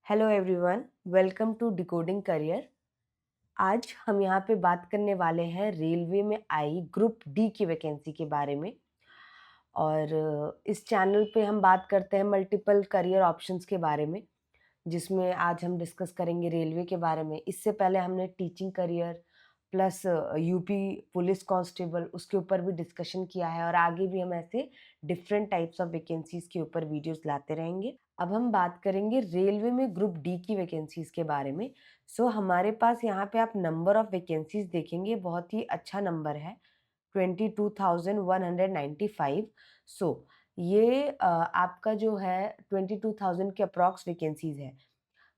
Hello everyone, welcome to decoding career. आज हम यहाँ पे बात करने वाले हैं रेलवे में आई ग्रुप डी की वैकेंसी के बारे में। और इस चैनल पे हम बात करते हैं मल्टीपल करियर ऑप्शंस के बारे में, जिसमें आज हम डिस्कस करेंगे रेलवे के बारे में। इससे पहले हमने teaching career plus UP police constable उसके ऊपर भी डिस्कशन किया है, और आगे भी हम ऐसे डिफरेंट टाइप्स ऑफ वैकेंसीज के ऊपर वीडियोस लाते रहेंगे। अब हम बात करेंगे रेलवे में ग्रुप डी की वैकेंसीज के बारे में। हमारे पास यहाँ पे आप नंबर ऑफ वैकेंसीज देखेंगे, बहुत ही अच्छा नंबर है, 22,195। ये आपका जो है 22,000 के अप्रॉक्स वैकेंसीज है।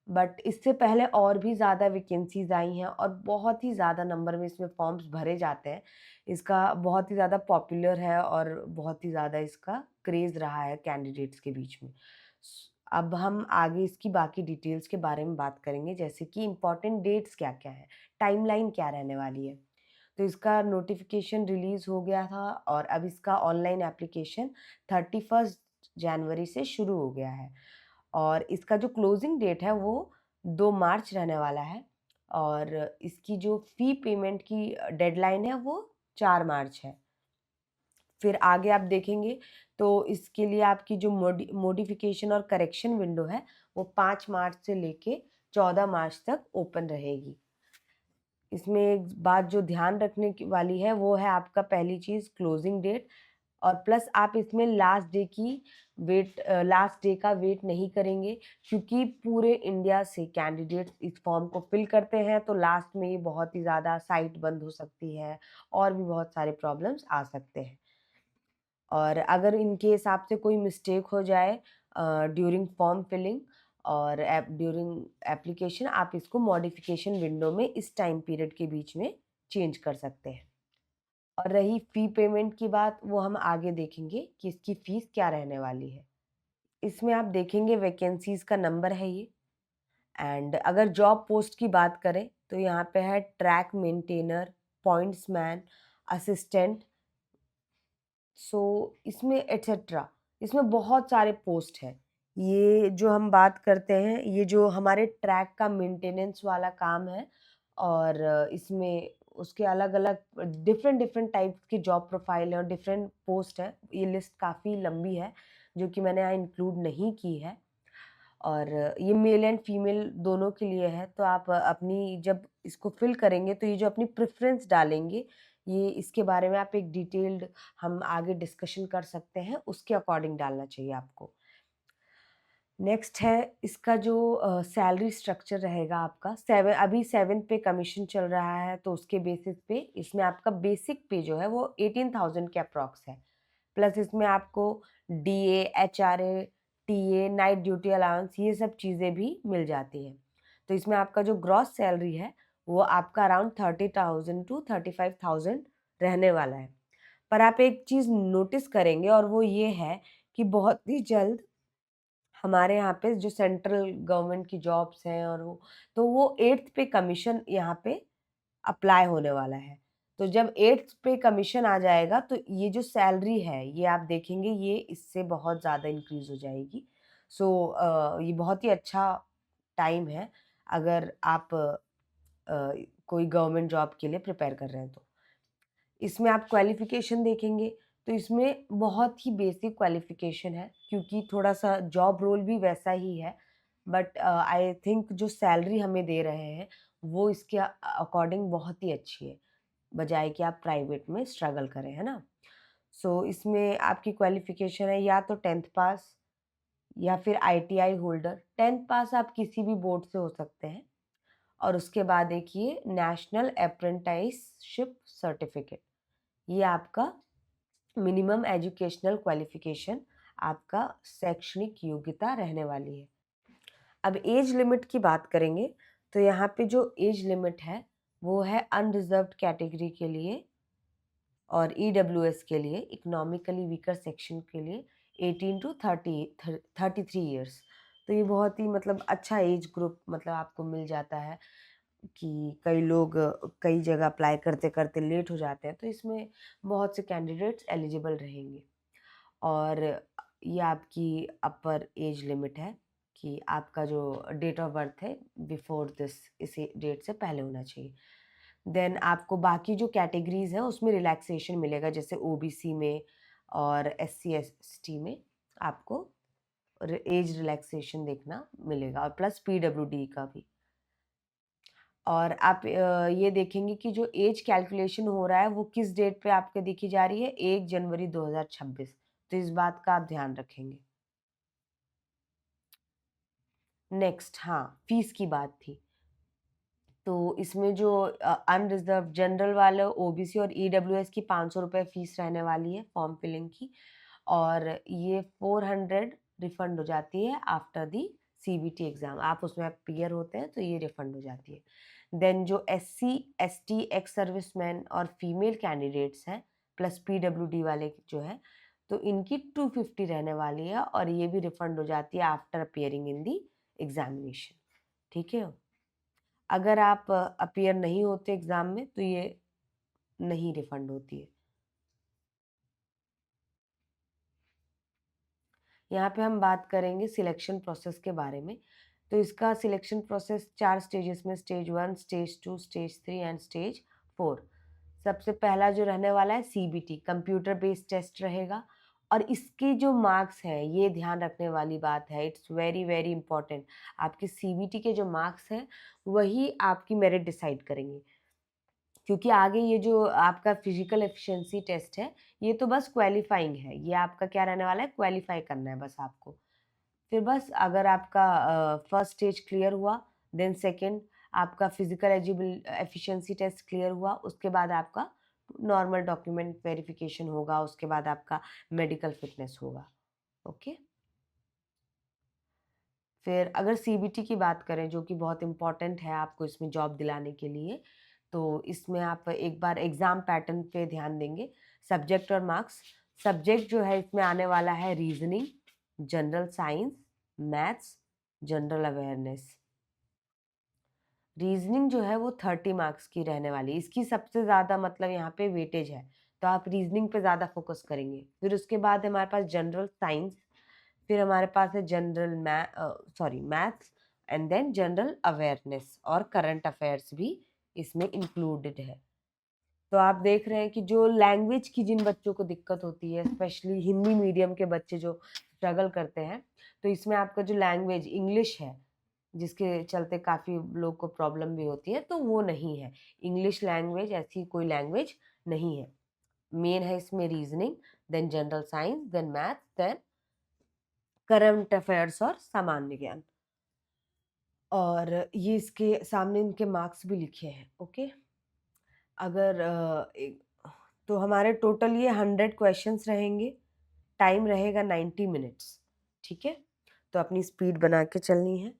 बट इससे पहले और भी ज़्यादा वैकेंसीज आई हैं और बहुत ही ज़्यादा नंबर में इसमें फॉर्म्स भरे जाते हैं। इसका बहुत ही ज़्यादा पॉपुलर है और बहुत ही ज़्यादा इसका क्रेज़ रहा है कैंडिडेट्स के बीच में। अब हम आगे इसकी बाकी डिटेल्स के बारे में बात करेंगे, जैसे कि इम्पॉर्टेंट डेट्स क्या-क्या हैं, टाइमलाइन क्या रहने वाली है। तो इसका नोटिफिकेशन रिलीज़ हो गया था और अब इसका ऑनलाइन एप्लीकेशन 31 जनवरी से शुरू हो गया है। और इसका जो क्लोजिंग डेट है वो 2 मार्च रहने वाला है, और इसकी जो फ़ी पेमेंट की डेडलाइन है वो 4 मार्च है। फिर आगे आप देखेंगे तो इसके लिए आपकी जो मॉडिफिकेशन और करेक्शन विंडो है वो 5 मार्च से लेके 14 मार्च तक ओपन रहेगी। इसमें एक बात जो ध्यान रखने की वाली है वो है आपका पहली चीज़ क्लोजिंग डेट, और प्लस आप इसमें लास्ट डे का वेट नहीं करेंगे, क्योंकि पूरे इंडिया से कैंडिडेट्स इस फॉर्म को फिल करते हैं, तो लास्ट में ये बहुत ही ज़्यादा साइट बंद हो सकती है और भी बहुत सारे प्रॉब्लम्स आ सकते हैं। और अगर इनके हिसाब से कोई मिस्टेक हो जाए ड्यूरिंग फॉर्म फिलिंग और ड्यूरिंग एप्लीकेशन, आप इसको मॉडिफिकेशन विंडो में इस टाइम पीरियड के बीच में चेंज कर सकते हैं। और रही फ़ी पेमेंट की बात, वो हम आगे देखेंगे कि इसकी फ़ीस क्या रहने वाली है। इसमें आप देखेंगे वैकेंसीज़ का नंबर है ये। एंड अगर जॉब पोस्ट की बात करें तो यहाँ पे है ट्रैक मेंटेनर, पॉइंट्समैन, असिस्टेंट। इसमें एटसेट्रा, इसमें बहुत सारे पोस्ट हैं। ये जो हम बात करते हैं, ये जो हमारे ट्रैक का मेंटेनेंस वाला काम है, और इसमें उसके अलग-अलग डिफरेंट टाइप्स की जॉब प्रोफाइल है और डिफरेंट पोस्ट है। ये लिस्ट काफ़ी लंबी है, जो कि मैंने यहाँ इंक्लूड नहीं की है, और ये मेल एंड फीमेल दोनों के लिए है। तो आप अपनी जब इसको फिल करेंगे तो ये जो अपनी प्रेफ़रेंस डालेंगे, ये इसके बारे में आप एक डिटेल्ड हम आगे डिस्कशन कर सकते हैं, उसके अकॉर्डिंग डालना चाहिए आपको। नेक्स्ट है इसका जो सैलरी स्ट्रक्चर रहेगा आपका। 7th पे कमीशन चल रहा है, तो उसके बेसिस पे इसमें आपका बेसिक पे जो है वो 18,000 के अप्रॉक्स है। प्लस इसमें आपको DA, HRA, TA, night duty allowance, ये सब चीज़ें भी मिल जाती हैं। तो इसमें आपका जो ग्रॉस सैलरी है वो आपका अराउंड 30,000 टू 35,000 रहने वाला है। पर आप एक चीज़ नोटिस करेंगे, और वो ये है कि बहुत ही जल्द हमारे यहाँ पे जो सेंट्रल गवर्नमेंट की जॉब्स हैं, और वो 8th पे कमीशन यहाँ पे अप्लाई होने वाला है। तो जब 8th पे कमीशन आ जाएगा तो ये जो सैलरी है ये आप देखेंगे ये इससे बहुत ज़्यादा इंक्रीज़ हो जाएगी। ये बहुत ही अच्छा टाइम है अगर आप कोई गवर्नमेंट जॉब के लिए प्रिपेयर कर रहे हैं तो। इसमें आप क्वालिफ़िकेशन देखेंगे तो इसमें बहुत ही बेसिक क्वालिफ़िकेशन है, क्योंकि थोड़ा-सा जॉब रोल भी वैसा ही है। बट आई थिंक जो सैलरी हमें दे रहे हैं वो इसके अकॉर्डिंग बहुत ही अच्छी है, बजाए कि आप प्राइवेट में स्ट्रगल करें, है ना? इसमें आपकी क्वालिफ़िकेशन है या तो 10th पास या फिर आईटीआई होल्डर। 10th पास आप किसी भी बोर्ड से हो सकते हैं, और उसके बाद देखिए नेशनल अप्रेंटिसशिप सर्टिफ़िकेट, ये आपका मिनिमम एजुकेशनल क्वालिफ़िकेशन, आपका शैक्षणिक योग्यता रहने वाली है। अब एज लिमिट की बात करेंगे तो यहाँ पे जो एज लिमिट है वो है अनरिज़र्व्ड कैटेगरी के लिए और ईडब्ल्यूएस के लिए, इकोनॉमिकली वीकर सेक्शन के लिए 18 टू 33 ईयर्स। तो ये बहुत ही मतलब अच्छा एज ग्रुप मतलब आपको मिल जाता है, कि कई लोग कई जगह अप्लाई करते-करते लेट हो जाते हैं, तो इसमें बहुत से कैंडिडेट्स एलिजिबल रहेंगे। और ये आपकी अपर एज लिमिट है कि आपका जो डेट ऑफ बर्थ है बिफोर दिस, इसी डेट से पहले होना चाहिए। देन आपको बाकी जो कैटेगरीज हैं उसमें रिलैक्सेशन मिलेगा, जैसे ओबीसी में और एससी एसटी में आपको एज रिलैक्सेशन देखना मिलेगा, और प्लस पीडब्ल्यूडी का भी। और आप ये देखेंगे कि जो एज कैलकुलेशन हो रहा है वो किस डेट पे आपके देखी जा रही है, 1 जनवरी 2026। तो इस बात का आप ध्यान रखेंगे। नेक्स्ट, हाँ, फीस की बात थी। तो इसमें जो अनरिजर्व जनरल वाले ओबीसी और ईडब्ल्यूएस की 500 रुपये फीस रहने वाली है फॉर्म फिलिंग की, और ये 400 रिफंड हो जाती है आफ्टर दी सीबीटी एग्जाम। आप उसमें अपीयर होते हैं तो ये रिफंड हो जाती है। देन जो एससी एसटी एक्स सर्विसमैन और फीमेल कैंडिडेट्स हैं प्लस पीडब्ल्यूडी वाले जो है, तो इनकी 250 रहने वाली है, और ये भी रिफंड हो जाती है आफ्टर अपीयरिंग इन दी एग्जामिनेशन। ठीक है, अगर आप अपीयर नहीं होते एग्जाम में तो ये नहीं रिफंड होती है। यहाँ पे हम बात करेंगे सिलेक्शन प्रोसेस के बारे में। तो इसका सिलेक्शन प्रोसेस 4 स्टेजेस में, stage 1, stage 2, stage 3 and stage 4। सबसे पहला जो रहने वाला है सीबीटी, कंप्यूटर बेस्ड टेस्ट रहेगा, और इसके जो मार्क्स हैं, ये ध्यान रखने वाली बात है, इट्स वेरी वेरी इंपॉर्टेंट। आपके सीबीटी के जो मार्क्स हैं वही आपकी मेरिट डिसाइड करेंगे, क्योंकि आगे ये जो आपका फिजिकल एफिशिएंसी टेस्ट है ये तो बस क्वालिफाइंग है, ये आपका क्या रहने वाला है, क्वालिफाई करना है बस आपको। फिर बस अगर आपका फर्स्ट स्टेज क्लियर हुआ, देन सेकंड आपका physical eligible efficiency test clear हुआ, उसके बाद आपका नॉर्मल डॉक्यूमेंट वेरिफिकेशन होगा, उसके बाद आपका मेडिकल फिटनेस होगा। ओके, फिर अगर सीबीटी की बात करें जो कि बहुत इम्पॉर्टेंट है आपको इसमें जॉब दिलाने के लिए, तो इसमें आप एक बार एग्ज़ाम पैटर्न पे ध्यान देंगे। सब्जेक्ट और मार्क्स, सब्जेक्ट जो है इसमें आने वाला है reasoning, general science, maths, general awareness. Reasoning जो है वो 30 मार्क्स की रहने वाली, इसकी सबसे ज़्यादा मतलब यहाँ पे वेटेज है, तो आप रीजनिंग पे ज़्यादा फोकस करेंगे। फिर उसके बाद हमारे पास जनरल साइंस, फिर हमारे पास है general maths, and then general awareness, और करंट अफेयर्स भी इसमें इंक्लूडेड है। तो आप देख रहे हैं कि जो लैंग्वेज की जिन बच्चों को दिक्कत होती है, स्पेशली हिंदी मीडियम के बच्चे जो स्ट्रगल करते हैं, तो इसमें आपका जो लैंग्वेज इंग्लिश है, जिसके चलते काफ़ी लोग को प्रॉब्लम भी होती है, तो वो नहीं है। इंग्लिश लैंग्वेज ऐसी कोई लैंग्वेज नहीं है। मेन है इसमें reasoning, then general science, then maths, then current affairs और सामान्य ज्ञान। और ये इसके सामने इनके मार्क्स भी लिखे हैं। ओके, अगर तो हमारे टोटल ये 100 क्वेश्चंस रहेंगे, टाइम रहेगा 90 मिनट्स। ठीक है, तो अपनी स्पीड बना के चलनी है।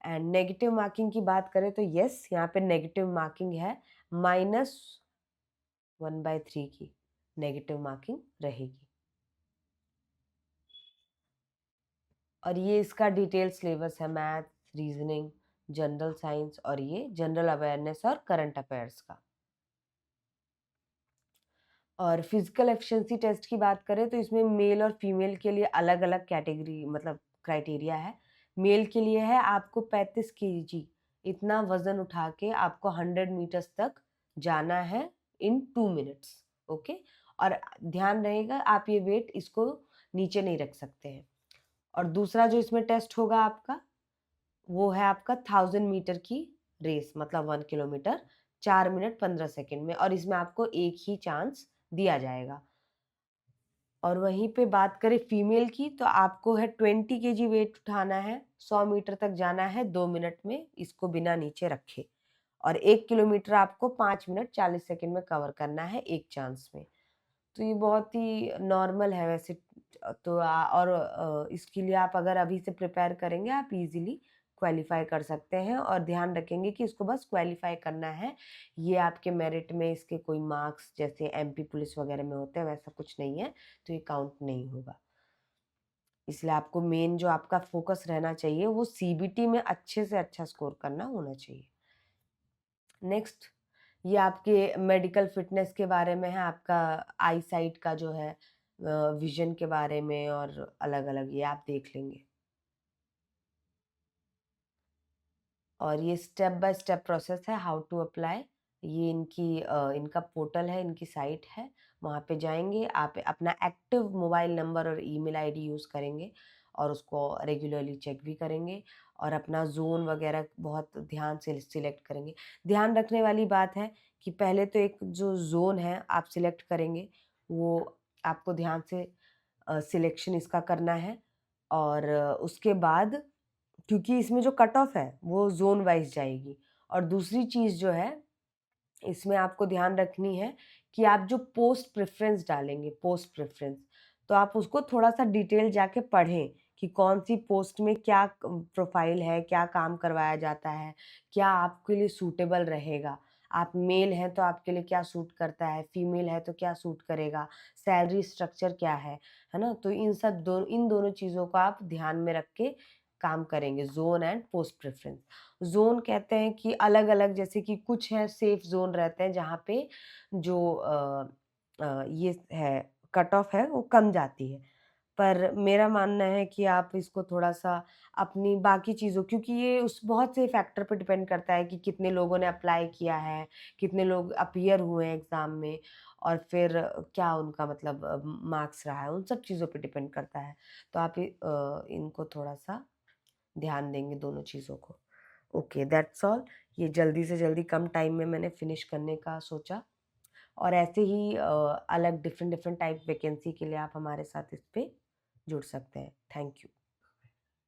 एंड नेगेटिव मार्किंग की बात करें तो यस, यहाँ पे नेगेटिव मार्किंग है, -1/3 की नेगेटिव मार्किंग रहेगी। और ये इसका डिटेल सिलेबस है, मैथ, रीजनिंग, जनरल साइंस, और ये जनरल अवेयरनेस और करंट अफेयर्स का। और फिजिकल एफिशिएंसी टेस्ट की बात करें तो इसमें मेल और फीमेल के लिए अलग अलग कैटेगरी मतलब क्राइटेरिया है। मेल के लिए है आपको 35 केजी इतना वजन उठा के आपको 100 मीटर्स तक जाना है इन 2 मिनट्स। ओके, और ध्यान रहेगा आप ये वेट इसको नीचे नहीं रख सकते हैं। और दूसरा जो इसमें टेस्ट होगा आपका, वो है आपका 1000 मीटर की रेस, मतलब 1 किलोमीटर 4 मिनट 15 सेकेंड में, और इसमें आपको एक ही चांस दिया जाएगा। और वहीं पे बात करें फीमेल की, तो आपको है 20 केजी वेट उठाना है, 100 मीटर तक जाना है 2 मिनट में, इसको बिना नीचे रखे, और 1 किलोमीटर आपको 5 मिनट 40 सेकेंड में कवर करना है एक चांस में। तो ये बहुत ही नॉर्मल है वैसे। तो इसके लिए आप अगर अभी से प्रिपेयर करेंगे आप इजीली क्वालिफाई कर सकते हैं, और ध्यान रखेंगे कि इसको बस क्वालिफाई करना है, ये आपके मेरिट में इसके कोई मार्क्स जैसे एमपी पुलिस वगैरह में होते हैं वैसा कुछ नहीं है, तो ये काउंट नहीं होगा। इसलिए आपको मेन जो आपका फोकस रहना चाहिए वो सीबीटी में अच्छे से अच्छा स्कोर करना होना चाहिए। नेक्स्ट, ये आपके मेडिकल फिटनेस के बारे में है, आपका आई साइट का जो है विजन के बारे में, और अलग अलग ये आप देख लेंगे। और ये स्टेप बाय स्टेप प्रोसेस है हाउ टू अप्लाई। ये इनका पोर्टल है, इनकी साइट है, वहाँ पे जाएँगे, आप अपना एक्टिव मोबाइल नंबर और ईमेल आईडी यूज़ करेंगे और उसको रेगुलरली चेक भी करेंगे और अपना ज़ोन वगैरह बहुत ध्यान से सिलेक्ट करेंगे। ध्यान रखने वाली बात है कि पहले तो एक जो ज़ोन है आप सिलेक्ट करेंगे, वो आपको ध्यान से सिलेक्शन इसका करना है और उसके बाद क्योंकि इसमें जो कट ऑफ है वो ज़ोन वाइज़ जाएगी और दूसरी चीज़ जो है इसमें आपको ध्यान रखनी है कि आप जो पोस्ट प्रेफ़रेंस डालेंगे, पोस्ट प्रेफ़रेंस, तो आप उसको थोड़ा-सा डिटेल जाके पढ़ें कि कौन-सी पोस्ट में क्या प्रोफ़ाइल है, क्या काम करवाया जाता है, क्या आपके लिए सूटेबल रहेगा। आप मेल हैं तो आपके लिए क्या सूट करता है, फीमेल है तो क्या सूट करेगा, सैलरी स्ट्रक्चर क्या है ना? तो इन दोनों चीज़ों को आप ध्यान में रख के काम करेंगे, zone and post preference. Zone कहते हैं कि अलग-अलग जैसे कि कुछ है सेफ ज़ोन रहते हैं जहाँ पे जो ये है कट ऑफ है वो कम जाती है। पर मेरा मानना है कि आप इसको थोड़ा-सा अपनी बाकी चीज़ों क्योंकि ये उस बहुत से फैक्टर पे डिपेंड करता है कि कितने लोगों ने अप्लाई किया है, कितने लोग अपीयर हुए हैं एग्ज़ाम में और फिर क्या उनका मतलब मार्क्स रहा है, उन सब चीज़ों पे डिपेंड करता है। तो आप इनको थोड़ा-सा ध्यान देंगे दोनों चीज़ों को। Okay that's all. ये जल्दी से जल्दी कम टाइम में मैंने फिनिश करने का सोचा और ऐसे ही अलग डिफरेंट डिफरेंट टाइप वैकेंसी के लिए आप हमारे साथ इस पे जुड़ सकते हैं। Thank you.